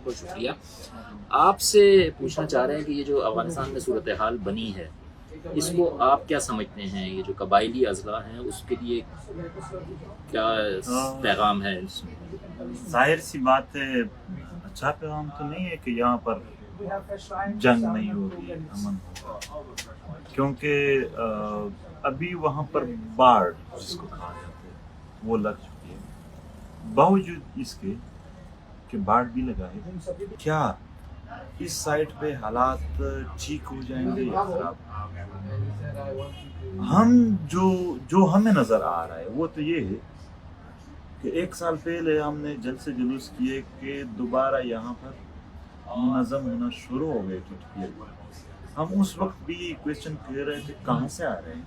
بہت شکریہ. آپ سے پوچھنا چاہ رہے ہیں کہ یہ جو افغانستان میں صورتحال بنی ہے اس کو آپ کیا سمجھتے ہیں؟ یہ جو قبائلی اضلاع ہیں اس کے لیے کیا پیغام ہے اس میں؟ ظاہر سی بات ہے، اچھا پیغام تو نہیں ہے کہ یہاں پر جنگ نہیں ہوگی، امن ہوگا، کیونکہ ابھی وہاں پر باڑ جس کو کہا جاتا ہے وہ لگ چکی ہے. باوجود اس کے کہ باڑ بھی لگا ہے، کیا اس سائٹ پہ حالات ٹھیک ہو جائیں گے یا خراب؟ ہم جو ہمیں نظر آ رہا ہے وہ تو یہ ہے کہ 1 سال پہلے ہم نے جلد سے جلوس کیے کہ دوبارہ یہاں پر منظم ہونا شروع ہو گئے تھے. ہم اس وقت بھی کویشچن کر رہے تھے کہاں سے آ رہے ہیں،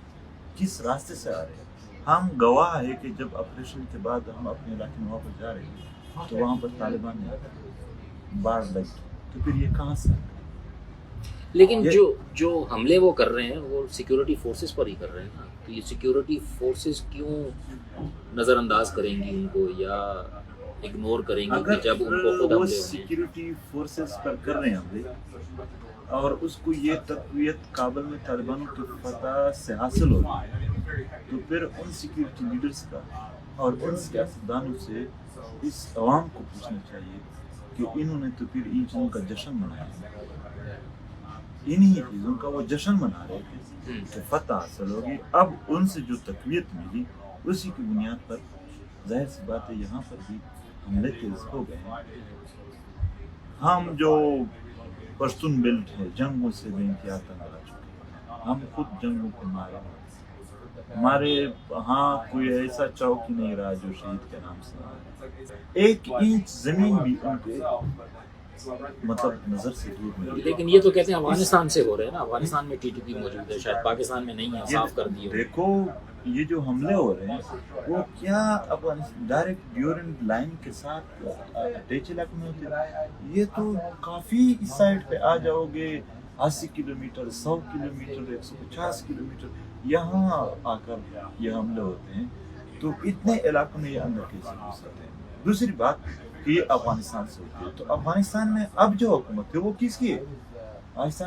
کس راستے سے آ رہے ہیں. ہم گواہ ہے کہ جب آپریشن کے بعد ہم اپنے علاقے میں واپس جا رہے تھے تو وہاں پر طالبان نے باڑ لگی، تو پھر یہ کہاں سے؟ لیکن جو حملے وہ کر رہے ہیں وہ سیکیورٹی فورسز پر ہی کر رہے ہیں نا، تو یہ سیکیورٹی فورسز کیوں نظر انداز کریں گی ان کو یا اگنور کریں گی کہ جب ان کو خود وہ حملے ہونے؟ سیکیورٹی فورسز پر کر رہے ہیں حملے اور اس کو یہ تقویت کابل میں طالبانوں کی فتح سے حاصل ہوگی، تو پھر ان سیکیورٹی لیڈرز کا اور ان سیاستدانوں سے اس عوام کو پوچھنا چاہیے کہ انہوں نے تو پھر ان چیزوں کا جشن منایا، انہی چیزوں کا وہ جشن منا رہے تھے کہ فتح حاصل ہوگی. اب ان سے جو تقویت ملی اسی کی بنیاد پر ظاہر سی بات ہے یہاں پر بھی حملے تیز ہو گئے ہیں. ہم جو پشتون بیلٹ ہے جنگوں سے بے انتہا تنگ آ چکے ہیں، ہم خود جنگوں کے مارے ہیں. ہمارے ہاں کوئی ایسا چوک ہی نہیں رہا جو شہید کے نام سے نہ ہے. 1 انچ زمین بھی ان کے مطلب نظر سے دور نہیں. لیکن یہ تو کہتے ہیں افغانستان سے ہو رہے ہیں نا، افغانستان میں ٹی ٹی پی موجود ہے، شاید پاکستان میں نہیں ہے، صاف کر دیے. دیکھو یہ جو حملے ہو رہے ہیں وہ کیا افغانستان ڈائریکٹ ڈیورنٹ لائن کے ساتھ اٹیچ علاقے میں ہوتے ہیں. یہ تو کافی اس سائڈ پہ آ جاؤ گے 80 کلومیٹر 100 کلومیٹر 150 کلومیٹر یہاں آ کر یہ حملے ہوتے ہیں. تو اتنے علاقوں میں یہ اندر کیسے گھس سکتے ہیں؟ دوسری بات کہ یہ افغانستان سے ہوتی ہے، تو افغانستان میں اب جو حکومت ہے وہ کس کی ہے؟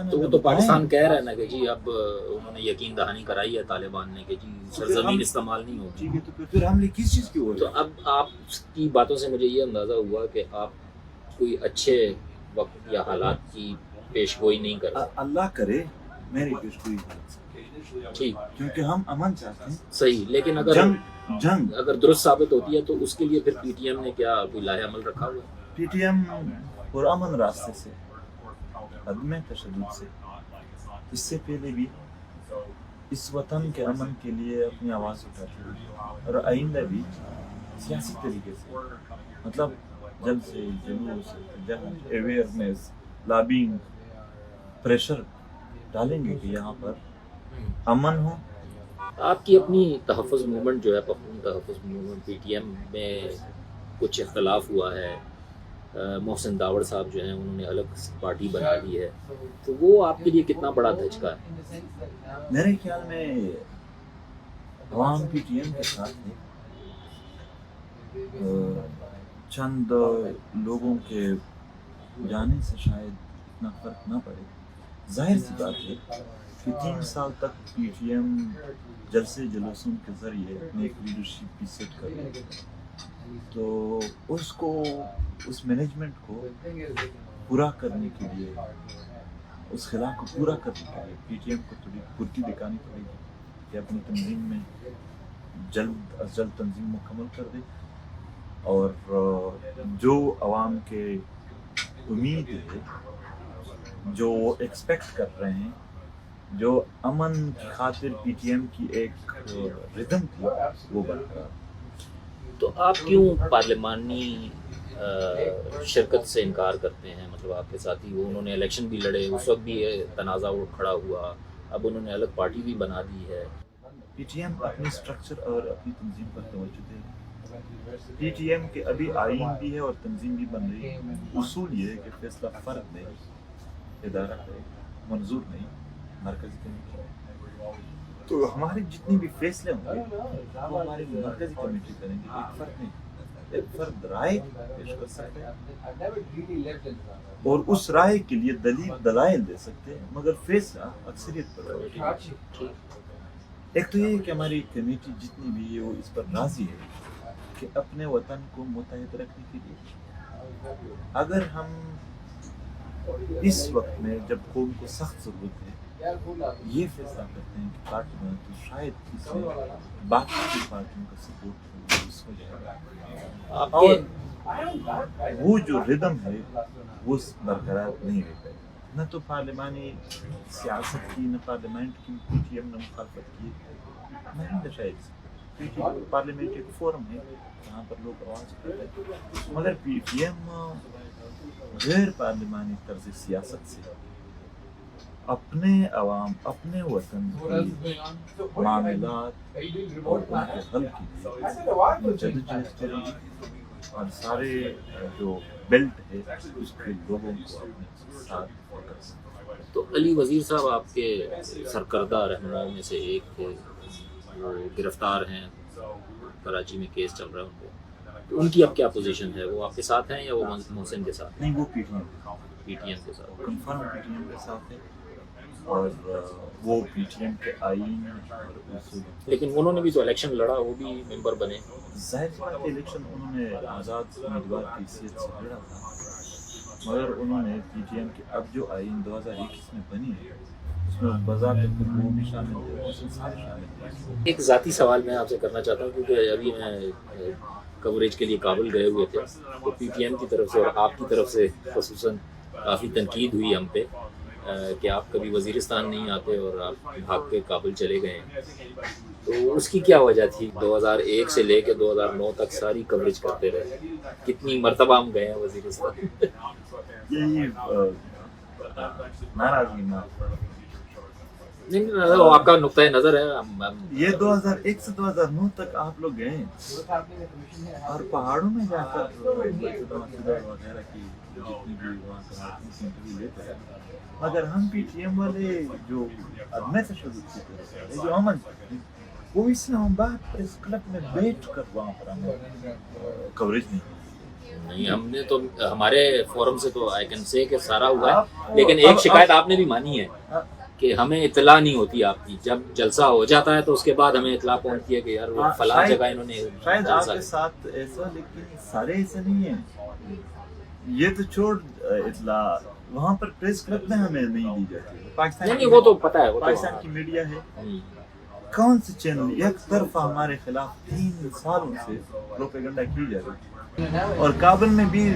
تو وہ تو پاکستان کہہ رہا ہے نا کہ جی اب انہوں نے یقین دہانی کرائی ہے طالبان نے کہ جی سرزمین استعمال نہیں ہوگی. ٹھیک ہے، تو پھر حملے کس چیز کی ہو رہے تو ہیں؟ اب آپ کی باتوں سے مجھے یہ اندازہ ہوا کہ آپ کوئی اچھے وقت یا حالات کی پیش گوئی نہیں کر رہے. اللہ کرے میری پیش گوئی ٹھیک، کیونکہ ہم امن چاہتے ہیں. صحیح، لیکن اگر جنگ اگر درست ثابت ہوتی ہے تو اس کے لیے پھر پی ٹی ایم نے کیا کوئی لاہ عمل رکھا ہوا ہے؟ پی ٹی ایم پرامن راستے سے، عدم تشدد سے، اس سے پہلے بھی اس وطن کے امن کے لیے اپنی آواز اٹھاتی ہے اور آئندہ بھی سیاسی طریقے سے، مطلب جلد سے جلوس اویئرنیس لابینگ پریشر ڈالیں گے کہ یہاں پر امن ہو. آپ کی اپنی تحفظ موومنٹ جو ہے پختون تحفظ موومنٹ پی ٹی ایم میں کچھ اختلاف ہوا ہے، محسن داوڑ صاحب جو ہیں انہوں نے الگ پارٹی بنا لی ہے، تو وہ آپ کے لیے کتنا بڑا دھچکا ہے؟ میرے خیال میں عوام پی ٹی ایم کے ساتھ ہے. چند لوگوں کے جانے سے شاید اتنا فرق نہ پڑے. ظاہر سی بات ہے کہ 3 سال تک پی ٹی ایم جلسے جلوسوں کے ذریعے اپنے ایک لیڈرشپ بھی سیٹ کر رہے ہیں، تو اس مینجمنٹ کو پورا کرنے کے لیے، اس خلا کو پورا کرنے کے لیے پی ٹی ایم کو تھوڑی پھرتی دکھانی پڑے گی کہ اپنی تنظیم میں جلد از جلد تنظیم مکمل کر دے اور جو عوام کے امید ہے، جو ایکسپیکٹ کر رہے ہیں، جو امن کی خاطر پی ٹی ایم کی ایک ردم تھی وہ برقرار. تو آپ کیوں پارلیمانی شرکت سے انکار کرتے ہیں؟ مطلب آپ کے ساتھی وہ انہوں نے الیکشن بھی لڑے، اس وقت بھی تنازع کھڑا ہوا، اب انہوں نے الگ پارٹی بھی بنا دی ہے. پی ٹی ایم اپنی اسٹرکچر اور اپنی تنظیم پر توجہ دے گی. پی ٹی ایم کے ابھی آئین بھی ہے اور تنظیم بھی بن رہی ہے. اصول یہ ہے کہ فیصلہ فرد نہیں، ادارہ کرے، منظور نہیں مرکزی کمیٹی. تو ہمارے جتنے بھی فیصلے ہوں گے وہ ہماری مرکزی کمیٹی کریں گے، ایک فرد نہیں. ایک فرد رائے پیش کر سکتے ہیں اور اس رائے کے لیے دلائل دے سکتے ہیں، مگر فیصلہ اکثریت پر ہوگا۔ ایک تو یہ کہ ہماری کمیٹی جتنی بھی ہے وہ اس پر راضی ہے کہ اپنے وطن کو متحد رکھنے کے لیے اگر ہم اس وقت میں جب قوم کو سخت ضرورت ہے یہ فیصلہ کرتے ہیں کہ پارٹی بنا تو شاید اس میں باقی کی پارٹیوں کا سپورٹ ہو جائے گا اور وہ جو ردم ہے وہ برقرار نہیں رہ پائے گا۔ نہ تو پارلیمانی سیاست کی، نہ پارلیمنٹ کی پی ٹی ایم نے مخالفت کی، نہ شاید پارلیمنٹ ایک فورم ہے جہاں پر لوگ آواز اٹھاتے ہیں، مگر پی ٹی ایم غیر پارلیمانی طرز سیاست سے اپنے عوام، اپنے وطن کی معاملات اور ان کے حل کے لیے جدوجہد کریں گی اور سارے جو بیلٹ ہے اس کے لوگوں کو اپنے ساتھ کر سکیں۔ تو علی وزیر صاحب آپ کے سرکردہ رہنماؤں میں سے ایک تھے، وہ گرفتار ہیں، کراچی میں کیس چل رہا ہے ان کو، تو ان کی اب کیا پوزیشن ہے؟ وہ آپ کے ساتھ ہیں یا وہ محسن کے ساتھ؟ نہیں، وہ پی ٹی ایم کے ساتھ کنفرم پی ٹی ایم کے ساتھ ہے اور وہ پی ٹی ایم کے آئین اور اصول، لیکن انہوں نے بھی تو الیکشن لڑا، وہ بھی ممبر بنے۔ ظاہر سی بات ہے الیکشن انہوں نے آزاد امیدوار کی حیثیت سے لڑا تھا، مگر انہوں نے پی ٹی ایم کے اب جو آئین 2021 میں بنی ہے اس میں بذات وہ بھی شامل ہے، اس میں سارے شامل ہیں۔ ایک ذاتی سوال میں آپ سے کرنا چاہتا ہوں، کیونکہ ابھی میں کوریج کے لیے کابل گئے ہوئے تھے تو پی ٹی ایم کی طرف سے اور آپ کی طرف سے خصوصاً کافی تنقید ہوئی ہم پہ کہ آپ کبھی وزیرستان نہیں آتے اور آپ بھاگ کے کابل چلے گئے ہیں، تو اس کی کیا وجہ تھی؟ 2001 سے لے کے 2009 تک ساری کوریج کرتے رہے، کتنی مرتبہ ہم گئے ہیں وزیرستان؟ یہی ناراضگی میں نہیں، وہ آپ کا نقطۂ نظر ہے۔ یہ 2001 سے 2009 تک آپ لوگ گئے ہیں اور پہاڑوں میں جا کر وغیرہ کی جتنی بھی وہاں انٹرویو لیتے ہیں، مگر ہم پی ٹی ایم والے جو عدم تشدد کی طرف ہے، جو امن وہ اسلام آباد پریس کلب میں بیٹھ کر وہاں پر ہمیں کوریج نہیں، ہم نے تو ہمارے فورم سے تو آئی کین سے کہ سارا ہوا ہے، لیکن ایک شکایت آپ نے بھی مانی ہے کہ ہمیں اطلاع نہیں ہوتی آپ کی، جب جلسہ ہو جاتا ہے تو اس کے بعد ہمیں اطلاع پہنچتی ہے کہ یار وہ فلاں جگہ انہوں نے شاید آپ کے ساتھ ایسا، لیکن سارے ایسے نہیں ہیں۔ یہ تو چھوڑ اطلاع وہاں پر پریس کلب میں ہمیں نہیں دی جاتی، پاکستان نہیں وہ تو پتہ ہے، وہ پاکستان کی میڈیا ہے، کون سے چینل یک طرفہ ہمارے خلاف 3 سالوں سے پروپیگنڈا کی جا رہی ہے، اور کابل میں بھی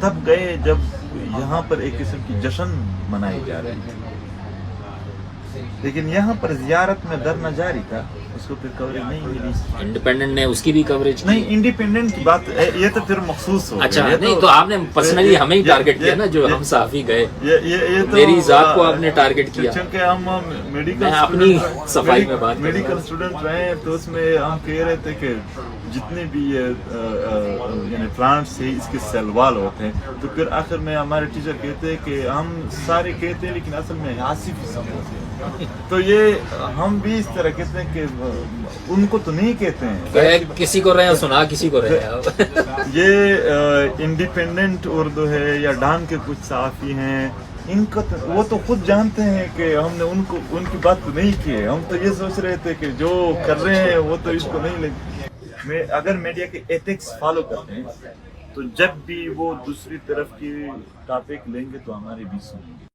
تب گئے جب یہاں پر ایک قسم کی جشن منائی جا رہی تھی، لیکن یہاں پر زیارت میں دھرنا جاری تھا، اس کو پھر کوریج نہیں ملی۔ انڈیپینڈنٹ نے اس کی بھی کوریج کی؟ نہیں، انڈیپینڈنٹ کی بات یہ تو پھر مخصوص ہو گیا۔ اچھا، نہیں تو آپ نے پرسنلی ہمیں ہی ٹارگٹ کیا نا، جو ہم صحافی گئے، میری ذات کو آپ نے ٹارگٹ کیا، چونکہ ہم میں اپنی صفائی میں بات میڈیکل اسٹوڈنٹ رہے ہیں، تو اس میں ہم کہہ رہے تھے کہ جتنے بھی یعنی پلانٹس ہیں اس کے سیل وال ہوتے ہیں، تو پھر آخر میں ہمارے ٹیچر کہتے ہیں کہ ہم سارے کہتے ہیں لیکن اصل میں 80% ہوتے ہیں، تو یہ ہم بھی اس طرح کہتے ہیں کہ ان کو تو نہیں کہتے ہیں، کسی کو رہے سنا کسی کو رہے۔ یہ انڈیپینڈنٹ اردو ہے یا ڈان کے کچھ صحافی ہیں، ان کو وہ تو خود جانتے ہیں کہ ہم نے ان کی بات تو نہیں کی ہے، ہم تو یہ سوچ رہے تھے کہ جو کر رہے ہیں وہ تو اس کو نہیں لیں۔ اگر میڈیا کے ایتھکس فالو کرتے ہیں تو جب بھی وہ دوسری طرف کی ٹاپک لیں گے تو ہماری بھی سنیں گے۔